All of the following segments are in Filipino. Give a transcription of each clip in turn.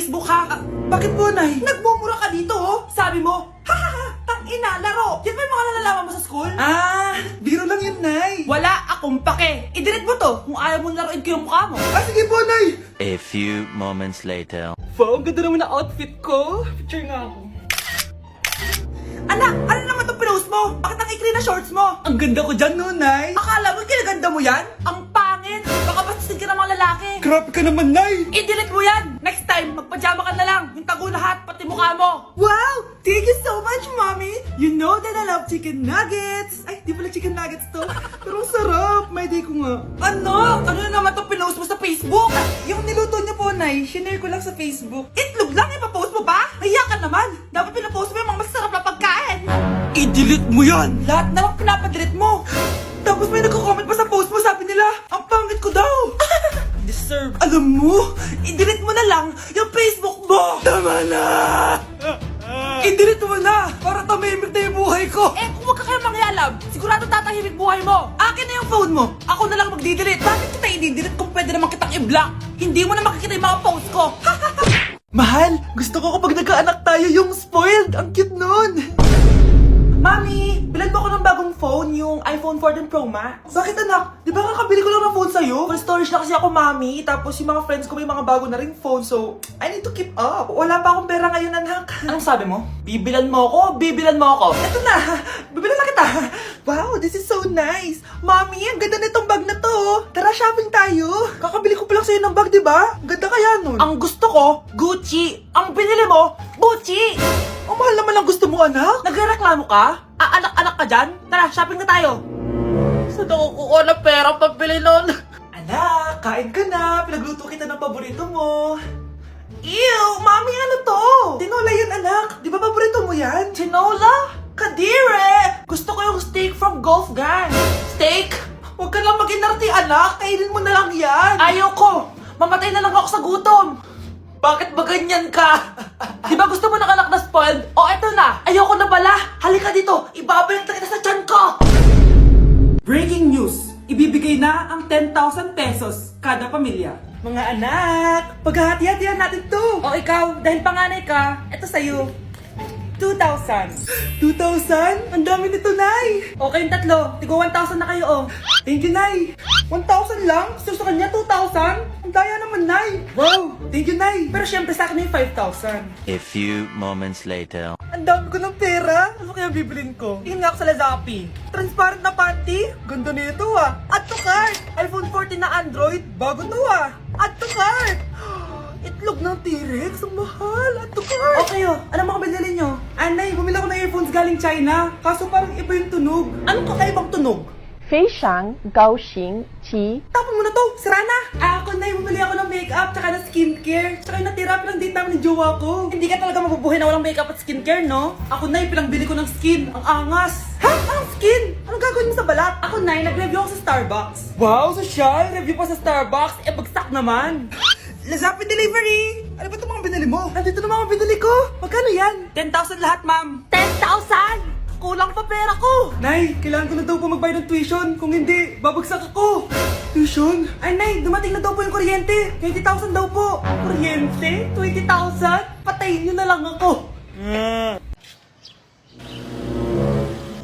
Facebook ha? Bakit po, Nay? Nagmumura ka dito oh. Sabi mo, hahaha, tangina, laro. Yan ba yung mga nalalaman mo sa school? Biro lang yun, Nay. Wala akong pake. I-delete mo to kung ayaw mo laruin ko yung mukha mo. Sige po, Nay. A few moments later. Wow, ang ganda naman na outfit ko. Picture nga ako. Anak, ano naman itong pinost mo? Bakit ang ikli na shorts mo? Ang ganda ko dyan, no, Nay. Akala mo kinaganda mo yan? Ang pangit. Baka bastusin ka ng mga lalaki. Grabe ka naman, Nay. I-delete mo yan. Next time, magpajama ka na lang. Yung tago lahat, pati mukha mo. Wow! Thank you so much, Mommy! You know that I love chicken nuggets! Ay, di pala chicken nuggets to. Pero sarap! May day ko nga. Ano? Ano na naman itong pinost mo sa Facebook? Yung niluto niyo po, Nay, shinare ko lang sa Facebook. Itlog lang ipapost mo ba? Hiya ka naman. Dapat pinapost mo yung mga masarap na pagkain. I-delete mo yan. Lahat na lang pinapadelete mo. Tapos may nagko-comment pa sa post mo, sabi nila, ang pangit ko daw! Deserve. Alam mo, I-delete mo na lang yung Facebook mo. tama na! I-delete mo na! Para tamimik na yung buhay ko! Eh, kung wag ka kaya mangyalam, sigurado tatahimik buhay mo. Akin na yung phone mo! Ako na lang magdi-delete. Bakit kita i-delete kung pwede naman kitang i-block? Hindi mo na makikita yung mga post ko. Mahal, gusto ko kapag nagkaanak tayo yung spoiled! Ang cute nun! Mami, bilan mo ako ng bagong phone, yung iPhone 14 Pro Max. Bakit anak? Di ba kakabili ko lang ng phone sa'yo? Full storage na kasi ako, Mami. Tapos yung mga friends ko may mga bago na ring phone, so I need to keep up. Wala pa akong pera ngayon, anak. Anong sabi mo? Bibilan mo ako, bibilan mo ako. Eto na, bibilan na kita. Wow, this is so nice. Mommy, ang ganda nitong bag na to. Tara, shopping tayo. Kakabili ko pa lang sa'yo ng bag, di ba? Ang ganda kaya nun. Ang gusto ko, Gucci. Ang binili mo, Gucci. Ang mahal naman ang gusto mo, anak. Nagrereklamo ka? Aanak-anak ka dyan? Tara, shopping na tayo. Saan ako kukuha ng pera pambili nun? Anak, kain ka na. Pinagluto kita ng paborito mo. Ew, Mami, ano to? Tinola yun, anak. Di ba paborito mo yan? Tinola? Kadire! Gusto ko yung steak from Golf Gang. Steak? Huwag ka lang mag-inarti, anak. Kainin mo na lang yan. Ayoko! Mamatay na lang ako sa gutom! Bakit ba ganyan ka? Di ba gusto mo ng anak na spoiled? O eto na! Ayoko na pala! Halika dito! Ibabayang kita sa tiyan ko! Breaking news! Ibibigay na ang 10,000 pesos kada pamilya. Mga anak, paghahati-hatihan natin to. O ikaw, dahil panganay ka, eto sa'yo. 2,000. 2,000? Ang dami nito, Nay. O kayong tatlo, tigo 1,000 na kayo oh. Thank you, Nay. 1,000 lang? So sa kanya, 2,000? Ang daya naman, Nay. Wow, thank you, Nay. Pero syempre sa akin yung 5,000. A few moments later. Ang dami ko ng pera. Ano kaya bibilin ko? Tingin nga ako sa Lazapi. Transparent na panty? Ganda nito ah. Add to cart. iPhone 14 na Android. Bago to ah. Add to cart. Itlog ng T-Rex. Ang mahal. Add to cart. Okay oh, ano mga binili nyo? Anay, bumili ako ng earphones galing China. Kaso parang iba yung tunog. Anong kakaibang tunog? 非常高兴其 Tapon mo na to. Sira na. Ako na, bumili ako ng makeup tsaka ng skincare. Tsaka yung natira pa ng date namin ni jowa ko. Hindi ka talaga mabubuhay na walang makeup at skincare, no? Ako na, pinangbili ko ng skin. Ang angas. Ha? Anong skin? Anong gagawin mo sa balat? Ako na, nag-review ako sa Starbucks. Wow, social. Review pa sa Starbucks. Eh, bagsak naman. Lazapi delivery. Ano ba itong mga binili mo? Nandito na mga binili ko. Magkano yan? 10,000 lahat, ma'am. 10,000? Kulang pa pera ko. Nay, kailangan ko na daw po magbayad ng tuition. Kung hindi, babagsak ako. Tuition? Ay, Nay, dumating na daw po yung kuryente. 20,000 daw po. Kuryente? 20,000? Patayin nyo na lang ako.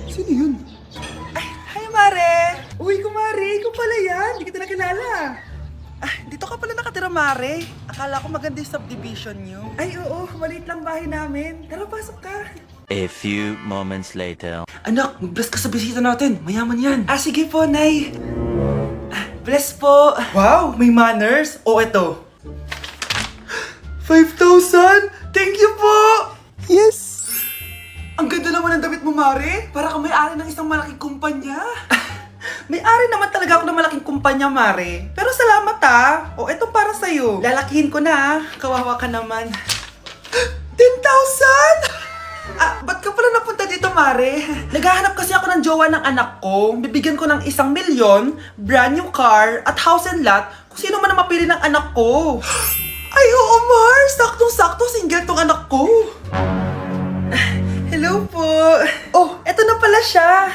Sino yun? Ay, hi Mare! Uy, kumare, ikaw pala yan. Hindi kita nakilala. Ah, dito ka pala nakatira, Mare. Akala ko maganda yung subdivision nyo. Ay, oo. Maliit lang bahay namin. Tara, pasok ka. A few moments later. Anak, mag-bless ka sa bisita natin. Mayaman yan. Ah, sige po, Nay. Ah, bless po. Wow, may manners. O, eto. 5,000? Thank you po! Yes! Ang ganda naman ng damit mo, Mare. Para ka may-ari ng isang malaking kumpanya. May-ari naman talaga ako ng malaking kumpanya, Mare. Pero salamat ah. O, eto para sa'yo. Lalakihin ko na. Kawawa ka naman. 10,000? Ah, ba't ka pala napunta dito, Mare? Naghahanap kasi ako ng jowa ng anak ko. Bibigyan ko ng 1,000,000, brand new car, at house and lot kung sino man ang mapili ng anak ko. Ay, oo, Mar! Saktong-sakto, single tong anak ko. Hello po. Oh, eto na pala siya.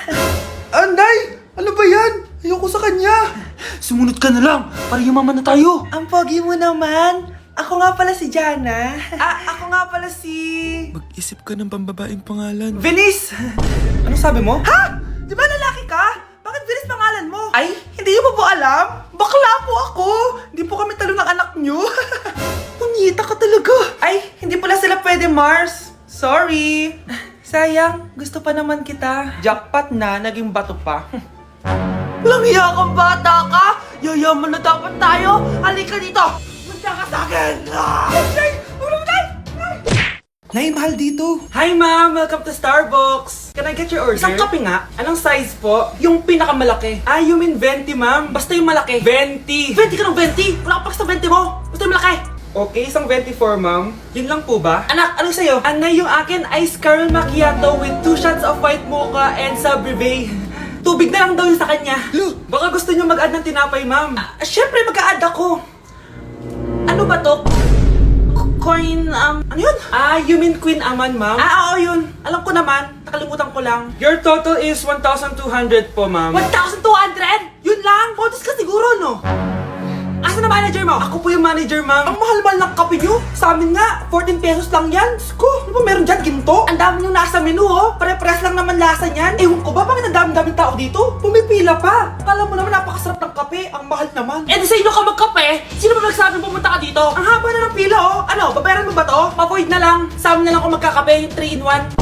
Anday! Ano ba yan? Ayoko sa kanya. Sumunod ka na lang, para yumaman na tayo. Ang pogi mo naman. Ako nga pala si Jana. Ako nga pala si... Mag-isip ka ng pambabaeng pangalan. Venice! Anong sabi mo? Ha? Di ba lalaki ka? Bakit Venice pangalan mo? Ay, hindi mo po alam? Bakla po ako! Hindi po kami talo ng anak nyo. Punyita ka talaga. Ay, hindi pala sila pwede, Mars. Sorry. Sayang, gusto pa naman kita. Jackpot na, naging bato pa. Walang hiya kang bata ka! Yayaman na dapat tayo! Halika dito! Punta ka sa akin! Nay, mahal dito. Hi, ma'am. Welcome to Starbucks. Can I get your order? Isang kape nga. Anong size po? Yung pinakamalaki. Ah, you mean 20, ma'am? Basta yung malaki. 20. 20 ka ng 20! Wala ka pa sa 20 mo! Basta yung malaki! Okay, isang 24, ma'am. Yun lang po ba? Anak, anong sa'yo? Anay, yung akin, ice caramel macchiato with 2 shots of white mocha and Sabrivay. Tubig na lang daw yun sa kanya. Baka gusto niyo mag-add ng tinapay, ma'am. Syempre, mag-a-add ako. Ano ba to? Coin, ano yun? Ah, you mean Queen Aman, ma'am? Oo, yun. Alam ko naman. Nakalimutan ko lang. Your total is 1,200 po, ma'am. 1,200? Yun lang! Bonus ka siguro, no? Asa na manager mo? Ako po yung manager, ma'am. Ang mahal-mahal ng kape nyo. Sa amin nga, 14 pesos lang yan. Sko, ano ba meron dyan? Ginto? Ang dami nyung nasa menu, oh! Pare-pares lang naman lasa niyan. Ewan ko ba, bakit ang dami-daming tao dito? Pumipila pa. Akala mo naman napakasarap ng kape. Ang mahal naman. Eh di sa inyo ka magkape? Sino ba nagsabing pumunta ka dito? Ang haba na ng pila, oh. Ano, babayaran mo ba to? Papoid na lang. Sa amin na lang ako magkakape, yung 3-in-1.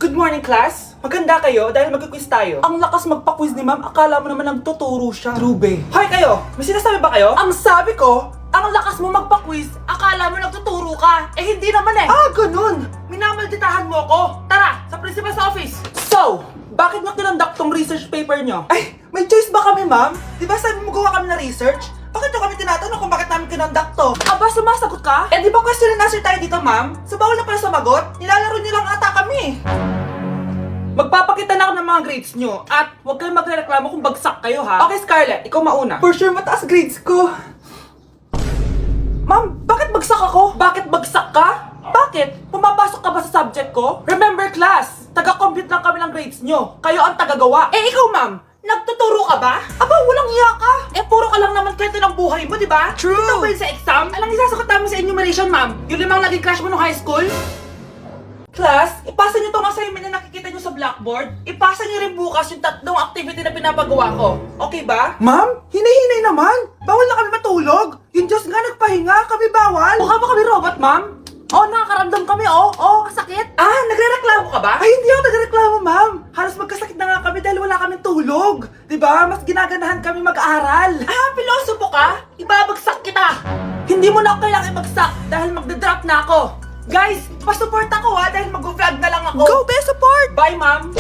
Good morning, class. Maganda kayo dahil mag-quiz tayo. Ang lakas magpa-quiz ni ma'am. Akala mo naman nagtuturo siya. Trube. Hoy kayo, may sinasabi ba kayo? Ang sabi ko, Ang lakas mo magpa-quiz, akala mo nagtuturo ka. Eh hindi naman eh. ganun. Minamalditahan mo ako. Tara, sa principal's office. So, bakit nyo kinonduct tong research paper nyo? Ay, may choice ba kami, ma'am? Di ba sabi mo gawa kami na research? Bakit nyo kami tinatanong kung bakit namin kinonduct to? Aba, sumasagot ka? Eh, di ba question and answer tayo dito, ma'am? So, bawal na pala sumagot? Nilalaro nyo lang ata kami. Magpapakita na ako ng mga grades nyo at huwag kayong magreklamo kung bagsak kayo, ha? Okay, Scarlett, ikaw mauna. For sure, mataas grades ko. Ma'am, bakit bagsak ako? Bakit bagsak ka? Bakit? Pumapasok ka ba sa subject ko? Remember, class, taga-compute lang kami ng grades nyo. Kayo ang tagagawa. Eh ikaw ma'am, nagtuturo ka ba? Aba, walang hiya ka. Eh puro ka lang naman kwento ng buhay mo, di ba? True. Ito ba yun sa exam? Alang isasagot namin sa enumeration, ma'am. Yung 5 naging crush mo nung high school? Class, ipasa nyo tong assignment na nakikita nyo sa blackboard. Ipasa nyo rin bukas yung 3 activity na pinapagawa ko. Okay ba? Ma'am, hinay-hinay naman. Bawal na kami matulog. Yung Diyos nga nagpahinga, kami bawal. Mukha ba kami robot, ma'am? Oh, nakakaramdam kami, oh. Oh, sakit. Ah, nagrereklamo ka ba? Ay, hindi ako nagreklamo, ma'am. Halos magkasakit na nga kami dahil wala kaming tulog. 'Di ba? Mas ginaganahan kami mag-aral. Ah, pilosopo ka? Ibabagsak kita. Hindi mo na ako kailangang ibagsak dahil magda-drop na ako. Guys, pa-support ako ha dahil mag-vlog na lang ako. Go, be support! Bye, ma'am!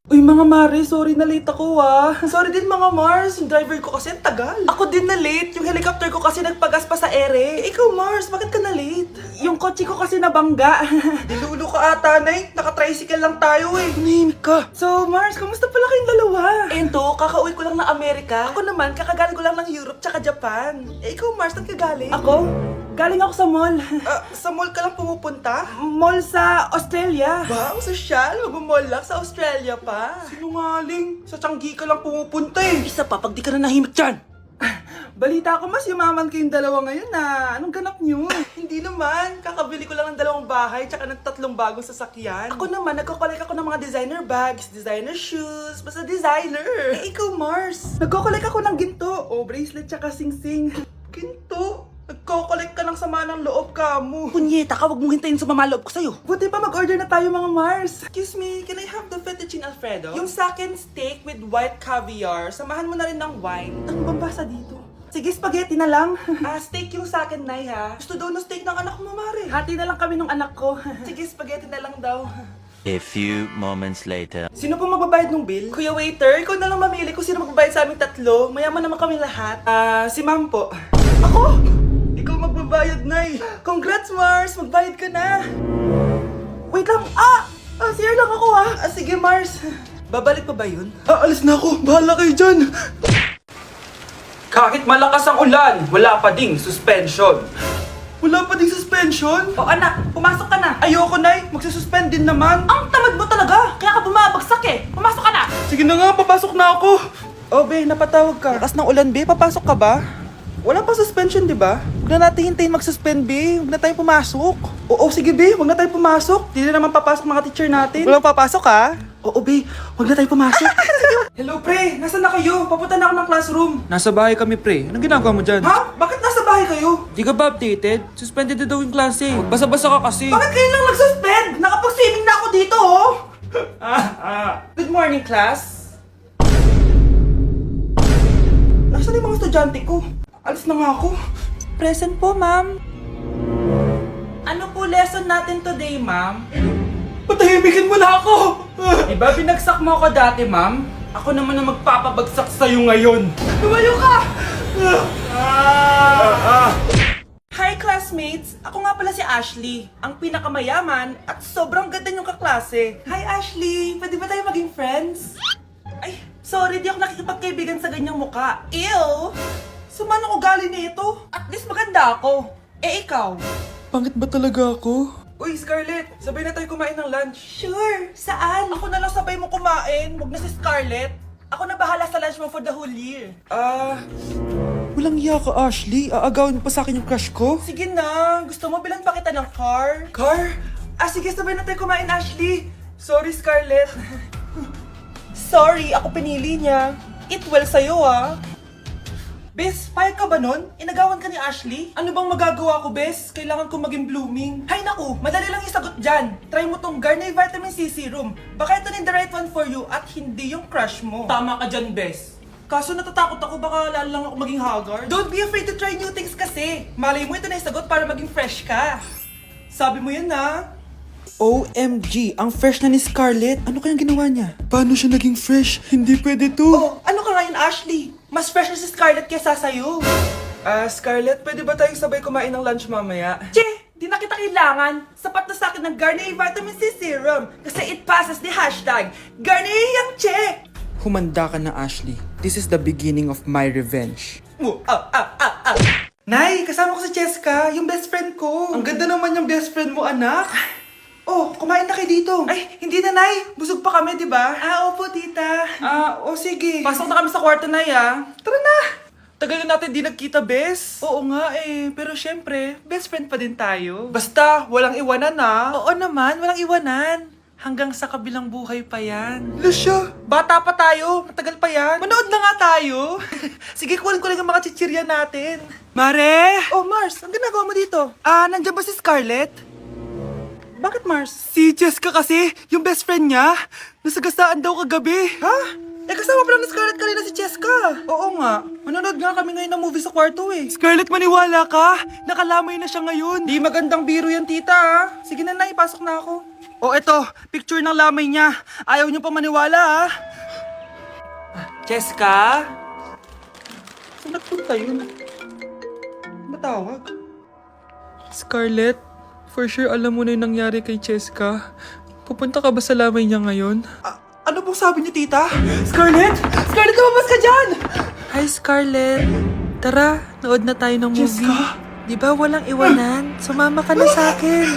Uy, mga Mare, sorry na late ako ha. Sorry din mga Mars, yung driver ko kasi ang tagal. Ako din na late, yung helicopter ko kasi nagpagas pa sa ere. Eh, ikaw Mars, bakit ka na late? Yung kotse ko kasi nabangga. Dilulo ka ata, Nay. Naka-tricycle lang tayo eh. Nahimik ka. So, Mars, kamusta pala kayong dalawa? Ento, kakauwi ko lang ng Amerika. Ako naman, kakagaling ko lang ng Europe tsaka Japan. Eh, ikaw Mars, saan ka galing? Ako? Galing ako sa mall. Sa mall ka lang pumupunta? Mall sa Australia. Wow, sosyal. Mag-mall lang sa Australia pa. Sinungaling. Sa Changi ka lang pumupunta eh. Isa pa, pag di ka na nahimik dyan. Balita ko mas yumaman kayong dalawa ngayon na. Anong ganap nyo? Hindi naman. Kakabili ko lang ng 2 bahay tsaka ng 3 bagong sasakyan. Ako naman, nagko-collect ako ng mga designer bags, designer shoes, basta designer. Eh, ikaw Mars. Nagko-collect ako ng ginto. O, bracelet tsaka sing-sing. Ginto? Nagko-collect ka ng sama ng loob ka mo. Punyeta ka, wag mong hintayin sa mamaloob ko sa'yo. Buti pa mag-order na tayo mga Mars. Excuse me, can I have the fettuccine Alfredo? Yung sa akin steak with white caviar. Samahan mo na rin ng wine. Ano bang basa dito? Sige, spaghetti na lang. Steak yung sa akin, Nay, ha? Gusto daw ng steak ng anak mo, Mare. Hati na lang kami ng anak ko. Sige, spaghetti na lang daw. A few moments later. Sino pong magbabayad ng bill? Kuya waiter, ikaw na lang mamili kung sino magbabayad sa aming 3. Mayaman naman kami lahat. Si ma'am po. Ako? Ikaw magbabayad, Nay. Congrats, Mars. Magbayad ka na. Wait lang. CR lang ako, ha. Sige, Mars. Babalik pa ba yun? Alis na ako. Bahala kayo dyan. Kahit malakas ang ulan, wala pa ding suspension. Wala pa ding suspension? O anak, pumasok ka na. Ayoko, Nay. Magsususpend din naman. Ang tamad mo talaga, kaya ka bumabagsak eh. Pumasok ka na. Sige na nga, papasok na ako. Oh, be, napatawag ka. Lakas ng ulan, be. Papasok ka ba? Wala pang suspension, di ba? Huwag na natin hintayin mag-suspend, be. Huwag na tayong pumasok. Oo, sige, be. Huwag na tayong pumasok. Hindi na naman papasok mga teacher natin. Walang papasok, ha? Oo, be. Huwag na tayong pumasok. Hello, pre. Nasaan na kayo? Papunta na ako ng classroom. Nasa bahay kami, pre. Anong ginagawa mo dyan? Ha? Bakit nasa bahay kayo? Di ka ba updated? Suspended na daw yung klase. Basa-basa ka kasi. Bakit kayo lang nag-suspend? Nakapag-swimming na ako dito, oh. Good morning, class. Nasaan yung mga estudyante ko? Alis na nga ako. Present po, ma'am. Ano po lesson natin today, ma'am? Patahimikin mo na ako! Diba binagsak mo ako dati, ma'am? Ako naman ang magpapabagsak sa'yo ngayon. Lumayo ka! Hi, classmates! Ako nga pala si Ashley, ang pinakamayaman at sobrang ganda niyong kaklase. Hi, Ashley! Pwede ba tayo maging friends? Ay, sorry, di ako nakikipagkaibigan sa ganyang muka. Ew! Sumanong ugali nito? At least maganda ako. Eh, ikaw? Pangit ba talaga ako? Uy, Scarlett! Sabay na tayo kumain ng lunch. Sure! Saan? Ako na lang sabay mo kumain. Huwag na si Scarlett. Ako na bahala sa lunch mo for the whole year. Walang iya ka, Ashley. Aagawin pa sa akin yung crush ko. Sige na. Gusto mo bilan pa kita ng car? Car? Sige, sabay na tayo kumain, Ashley. Sorry, Scarlett. Sorry, ako pinili niya. Eat well sa'yo, ah. Bes, payag ka ba nun? Inagawan ka ni Ashley? Ano bang magagawa ko, Bes? Kailangan ko maging blooming. Hay naku, madali lang yung sagot dyan. Try mo tong Garnier Vitamin C Serum. Baka ito na the right one for you at hindi yung crush mo. Tama ka dyan, Bes. Kaso natatakot ako, baka lalo lang ako maging haggard. Don't be afraid to try new things kasi. Malay mo ito na yung sagot para maging fresh ka. Sabi mo yan na. OMG, ang fresh na ni Scarlett. Ano kayang ginawa niya? Paano siya naging fresh? Hindi pwede to. Oh, ano ka ngayon, Ashley? Mas fresh na si Scarlett kesa sa'yo. Scarlett, pwede ba tayong sabay kumain ng lunch mamaya? Che, di na kita kailangan. Sapat na sa akin ng Garnier Vitamin C Serum. Kasi it passes the hashtag Garnier yang che. Humanda ka na, Ashley. This is the beginning of my revenge. Nay, kasama ko si Cheska, yung best friend ko. Ang ganda naman yung best friend mo, anak. Oh, kumain na kayo dito. Ay, hindi na, Nay. Busog pa kami, di ba? Opo, tita. Sige. Pasok na kami sa kwarto, Nay, Tara na. Tagal na natin di nagkita, bes. Oo nga, Pero syempre, best friend pa din tayo. Basta, walang iwanan, Oo naman, walang iwanan. Hanggang sa kabilang buhay pa yan. Lasya! Bata pa tayo, matagal pa yan. Manood na nga tayo. Sige, kunin ko lang ang mga chichirya natin. Mare! Oh, Mars, ang ginagawa mo dito? Nandiyan ba si Scarlett? Bakit, Mars? Si Jessica kasi, yung best friend niya, nasagasaan daw kagabi. Ha? Kasama pala ni Scarlett kanina si Jessica. Oo nga. Manonood nga kami ngayon ng movie sa kwarto Scarlett, maniwala ka. Nakalamay na siya ngayon. Di magandang biro yan, tita, Sige na, ipasok na ako. Eto, picture ng lamay niya. Ayaw niyo pa maniwala, Jessica? Saan nagpunta yun? Matawag? Scarlett, for sure alam mo na yung nangyari kay Cheska. Pupunta ka ba sa lamay niya ngayon? Ano pong sabi niyo, tita? Scarlett! Scarlett, lumabas ka dyan! Hi, Scarlett. Tara, nood na tayo ng movie. Jessica? Di ba walang iwanan? Sumama ka na sa akin.